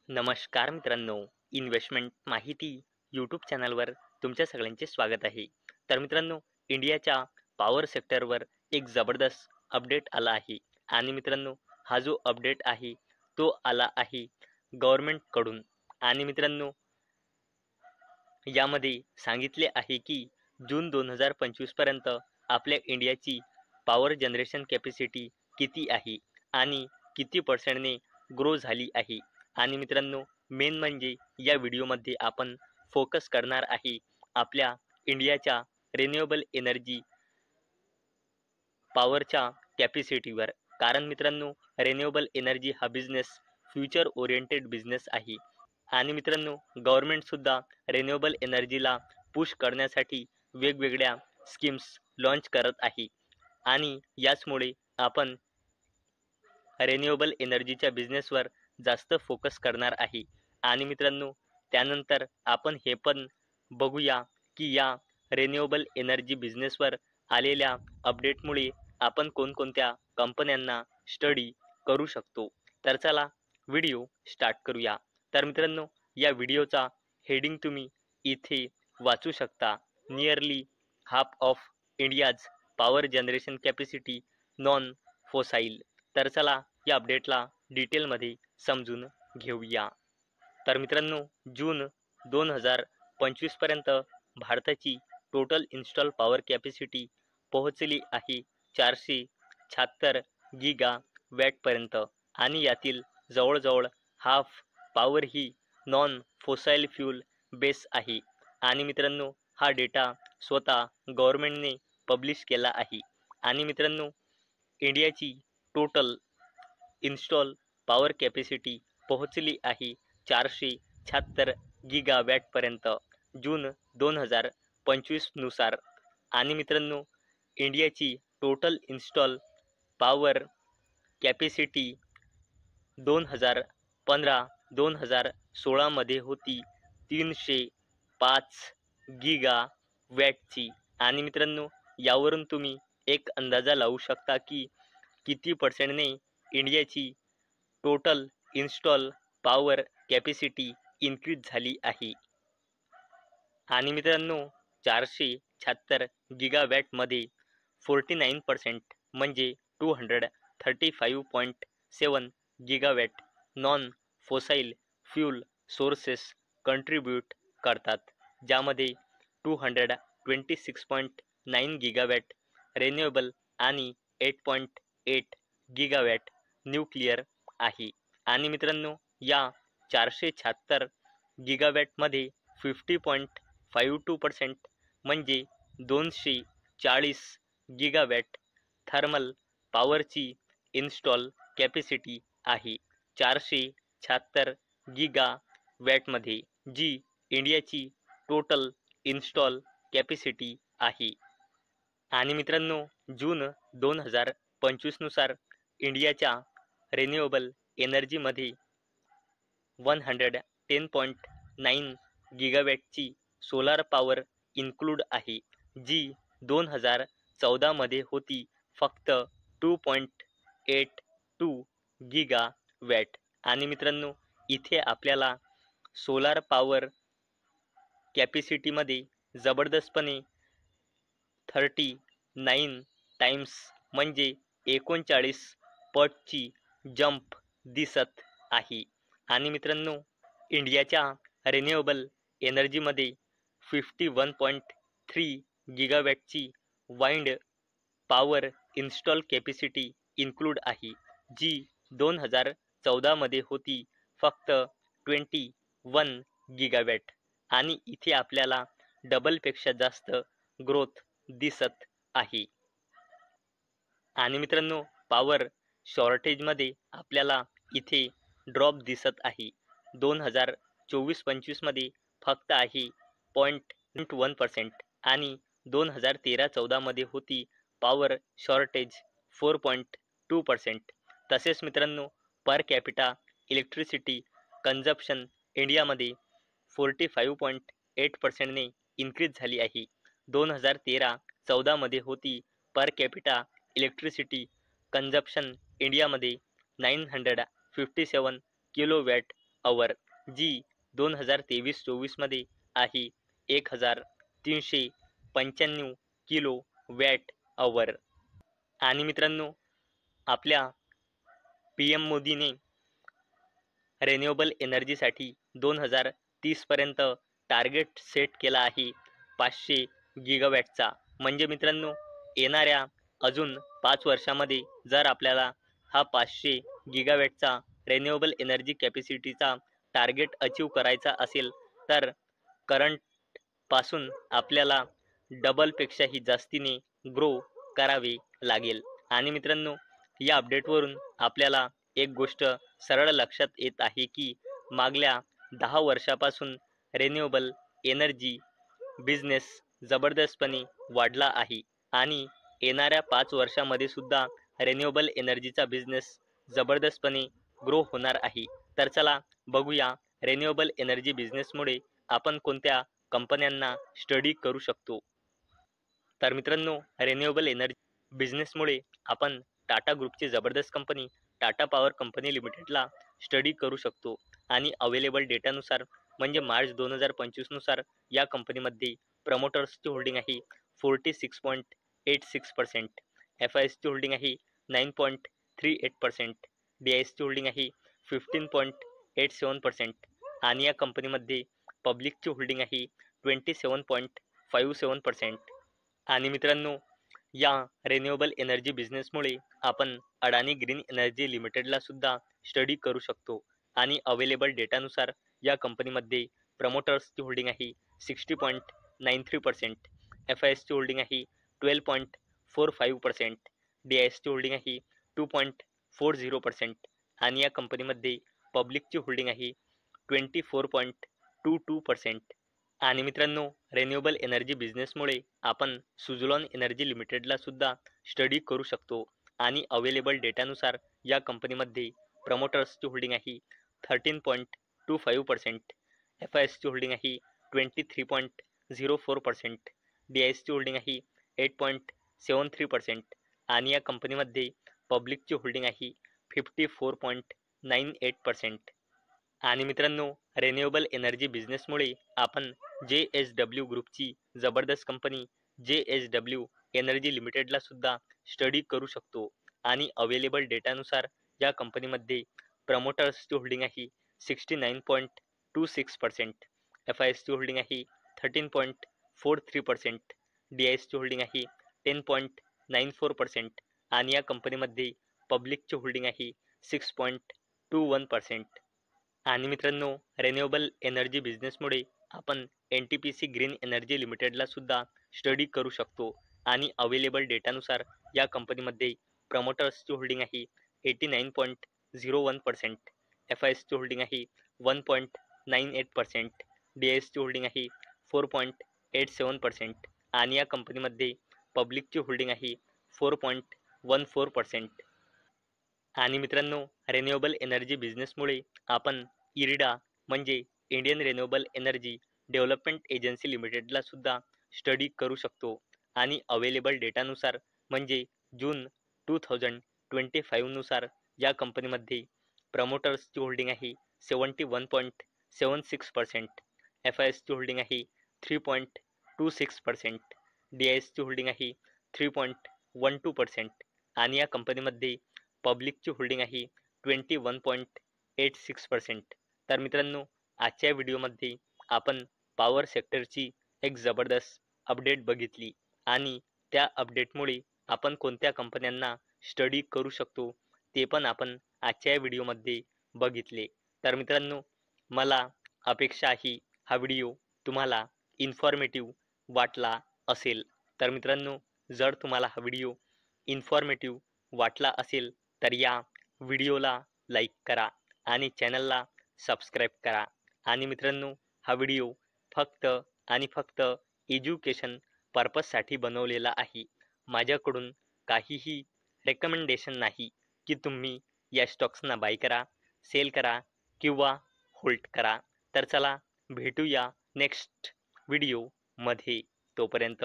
नमस्कार मित्रांनो, इन्व्हेस्टमेंट माहिती यूट्यूब चॅनलवर तुमच्या सगळ्यांचे स्वागत आहे. तर मित्रांनो, इंडियाच्या पॉवर सेक्टरवर एक जबरदस्त अपडेट आला आहे आणि मित्रांनो, हा जो अपडेट आहे तो आला आहे गव्हर्नमेंटकडून. आणि मित्रांनो, यामध्ये सांगितले आहे की जून 2025 पर्यंत आपल्या इंडियाची पॉवर जनरेशन कॅपॅसिटी किती आहे आणि किती पर्सेंटने ग्रो झाली आहे. आणि मित्रांनो, मेन म्हणजे या व्हिडिओमध्ये आपण फोकस करणार आहे आपल्या इंडियाच्या रिन्युएबल एनर्जी पॉवरच्या कॅपॅसिटीवर. कारण मित्रांनो, रिन्युएबल एनर्जी हा बिझनेस फ्युचर ओरिएंटेड बिझनेस आहे आणि मित्रांनो, गव्हर्नमेंटसुद्धा रिन्युएबल एनर्जीला पुश करण्यासाठी वेगवेगळ्या स्कीम्स लॉन्च करत आहे आणि याचमुळे आपण रिन्युएबल एनर्जीच्या बिझनेसवर जास्त फोकस करणार आहे. आणि मित्रांनो, त्यानंतर आपण हे पण बघूया की या रिन्युएबल एनर्जी बिझनेसवर आलेल्या अपडेटमुळे आपण कोणकोणत्या कंपन्यांना स्टडी करू शकतो. तर चला व्हिडिओ स्टार्ट करूया. तर मित्रांनो, या व्हिडिओचा हेडिंग तुम्ही इथे वाचू शकता. Nearly half of India's power generation capacity non fossil. तर चला या अपडेटला डिटेलमध्ये समजून घेऊया. तर मित्रांनो, जून 2025 पर्यंत भारताची टोटल इन्स्टॉल पॉवर कॅपॅसिटी पोहोचली आहे 476 गिगा वॅटपर्यंत आणि यातील जवळजवळ हाफ पॉवर ही नॉन फोसाईल फ्यूल बेस आहे. आणि मित्रांनो, हा डेटा स्वतः गव्हर्नमेंटने पब्लिश केला आहे. आणि मित्रांनो, इंडियाची टोटल इन्स्टॉल पॉवर कॅपॅसिटी पोहोचली आहे 476 गिगा वॅटपर्यंत जून 2025 नुसार. आणि मित्रांनो, इंडियाची टोटल इन्स्टॉल पॉवर कॅपॅसिटी 2015-2016 मध्ये होती 305 गिगा वॅटची. आणि मित्रांनो, यावरून तुम्ही एक अंदाजा लावू शकता की किती पर्सेंटने इंडियाची total install power capacity increase झाली आहे. आणि मित्रांनो, 476 गिगावॅटमध्ये 49% म्हणजे 235.7 gigawatt non fossil fuel sources contribute करतात, ज्यामध्ये 226.9 गिगावॅट रिन्युएबल आणि 8.8 गिगावॅट न्यूक्लिअर आहे. आणि मित्रांनो, या 476 गिगावॅटमध्ये 50.52% म्हणजे 240 गिगावॅट थर्मल पॉवरची इन्स्टॉल कॅपॅसिटी आहे 476 गिगावॅटमध्ये, जी इंडियाची टोटल इन्स्टॉल कॅपॅसिटी आहे. आणि मित्रांनो, जून 2025 नुसार इंडियाच्या रिन्युएबल एनर्जीमध्ये 110.9 गिगावॅटची सोलार पॉवर इन्क्लूड आहे, जी 2014 मध्ये होती फक्त 2.82 गिगावॅट. आणि मित्रांनो, इथे आपल्याला सोलार पॉवर कॅपॅसिटीमध्ये जबरदस्तपणे 39 टाइम्स म्हणजे 39 पटची जंप दिसत आहे. आणि मित्रांनो, इंडियाच्या रिन्युएबल एनर्जीमध्ये 51.3 गिगावॅटची wind power install capacity include आहे, जी 2014 मध्ये होती फक्त 21 गिगावॅट. आणि इथे आपल्याला डबलपेक्षा जास्त ग्रोथ दिसत आहे. आणि मित्रांनो, पॉवर शॉर्टेजमध्ये आपल्याला इथे ड्रॉप दिसत आहे. 2024-25 मध्ये फक्त आहे 0.1% आणि 2013-14 मध्ये होती पॉवर शॉर्टेज 4.2%. तसेच मित्रांनो, पर कॅपिटा इलेक्ट्रिसिटी कन्झप्शन इंडियामध्ये 45.8% ने इन्क्रीज झाली आहे. 2013-14 मध्ये होती पर कॅपिटा इलेक्ट्रिसिटी कन्झप्शन इंडियामध्ये 957 किलोवॅट अवर, जी 2023-24 मध्ये आहे 1395 किलो वॅट अवर. आणि मित्रांनो, आपल्या PM मोदीने रिन्युएबल एनर्जीसाठी 2030 पर्यंत टार्गेट सेट केला आहे 500 गिगावॅटचा. म्हणजे मित्रांनो, येणाऱ्या अजून 5 वर्षामध्ये जर आपल्याला हा 500 गिगावॅटचा रिन्युएबल एनर्जी कॅपॅसिटीचा टार्गेट अचीव करायचा असेल तर करंट पासून आपल्याला डबलपेक्षाही जास्तीने ग्रो करावे लागेल. आणि मित्रांनो, या अपडेटवरून आपल्याला एक गोष्ट सरळ लक्षात येत आहे की मागल्या 10 वर्षापासून रिन्युएबल एनर्जी बिझनेस जबरदस्तपणे वाढला आहे आणि येणाऱ्या 5 वर्षामध्ये सुद्धा रिन्युएबल एनर्जीचा बिझनेस जबरदस्तपणे ग्रो होणार आहे. तर चला बघूया रिन्युएबल एनर्जी बिझनेसमुळे आपण कोणत्या कंपन्यांना स्टडी करू शकतो. तर मित्रांनो, रिन्युएबल एनर्जी बिझनेसमुळे आपण टाटा ग्रुपची जबरदस्त कंपनी टाटा पॉवर कंपनी लिमिटेडला स्टडी करू शकतो. आणि अवेलेबल डेटानुसार म्हणजे मार्च 2025 नुसार या कंपनीमध्ये प्रमोटर्सची होल्डिंग आहे 46.86%, FISची होल्डिंग आहे 9.38%, DISची होल्डिंग आहे 15.87% आणि या कंपनीमध्ये पब्लिकची होल्डिंग आहे 27.57%. आणि मित्रांनो, या रिन्युएबल एनर्जी बिझनेसमुळे आपण अडानी ग्रीन एनर्जी लिमिटेडला सुद्धा स्टडी करू शकतो. आणि अवेलेबल डेटानुसार या कंपनीमध्ये प्रमोटर्सची होल्डिंग आहे 60.93%, FISची होल्डिंग आहे 12.45%, DISची होल्डिंग आहे 2.40% आणि या कंपनीमध्ये पब्लिकची होल्डिंग आहे 24.22%. आणि मित्रांनो, रिन्युएबल एनर्जी बिझनेसमुळे आपण सुझलॉन एनर्जी लिमिटेडला सुद्धा स्टडी करू शकतो. आणि अवेलेबल डेटानुसार या कंपनीमध्ये प्रमोटर्सची होल्डिंग आहे 13.25%, FISची होल्डिंग आहे 23.04%, DISची होल्डिंग आहे 8.73% आणि या कंपनीमध्ये पब्लिकची होल्डिंग आहे 54.98%. आणि मित्रांनो, रिन्युएबल एनर्जी बिझनेसमुळे आपण JSW ग्रुपची जबरदस्त कंपनी JSW एनर्जी लिमिटेडला सुद्धा स्टडी करू शकतो. आणि अवेलेबल डेटानुसार या कंपनीमध्ये प्रमोटर्सची होल्डिंग आहे 69.26%, FISची होल्डिंग आहे 13.43%, DISची होल्डिंग आहे 10.94% आणि या कंपनीमध्ये पब्लिकची होल्डिंग आहे 6.21%. आणि मित्रांनो, रिन्युएबल एनर्जी बिझनेसमुळे आपण NTPC ग्रीन एनर्जी लिमिटेडला सुद्धा स्टडी करू शकतो. आणि अवेलेबल डेटानुसार या कंपनीमध्ये प्रमोटर्सची होल्डिंग आहे 89.01%, FISची होल्डिंग आहे 1.98%, DISची होल्डिंग आहे 4.87% आणि या कंपनीमध्ये पब्लिकची होल्डिंग आहे 4.14%. आणि मित्रांनो, रिन्युएबल एनर्जी बिझनेसमुळे आपण इरिडा म्हणजे Indian renewable energy development agency लिमिटेडला सुद्धा स्टडी करू शकतो. आणि अवेलेबल डेटानुसार म्हणजे जून 2025 नुसार या कंपनीमध्ये प्रमोटर्सची होल्डिंग आहे 71.76%, FISची होल्डिंग आहे 3.26%, DISची होल्डिंग आहे 3.12% आणि या कंपनीमध्ये पब्लिकची होल्डिंग आहे 21.86%. तर मित्रांनो, आजच्या व्हिडिओमध्ये आपण पॉवर सेक्टरची एक जबरदस्त अपडेट बघितली आणि त्या अपडेटमुळे आपण कोणत्या कंपन्यांना स्टडी करू शकतो ते पण आपण आजच्या व्हिडिओमध्ये बघितले. तर मित्रांनो, मला अपेक्षा आहे हा व्हिडिओ तुम्हाला इन्फॉर्मेटिव्ह वाटला असेल. तर मित्रांनो, जर तुम्हाला हा व्हिडिओ इन्फॉर्मेटिव्ह वाटला असेल तर या व्हिडिओला लाईक करा आणि चॅनलला सबस्क्राईब करा. आणि मित्रांनो, हा व्हिडिओ फक्त आणि फक्त एज्युकेशन पर्पजसाठी बनवलेला आहे. माझ्याकडून काहीही रेकमेंडेशन नाही की तुम्ही या स्टॉक्सना बाय करा, सेल करा किंवा होल्ड करा. तर चला भेटूया नेक्स्ट व्हिडिओमध्ये. तोपर्यंत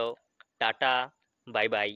टाटा, बाय बाय.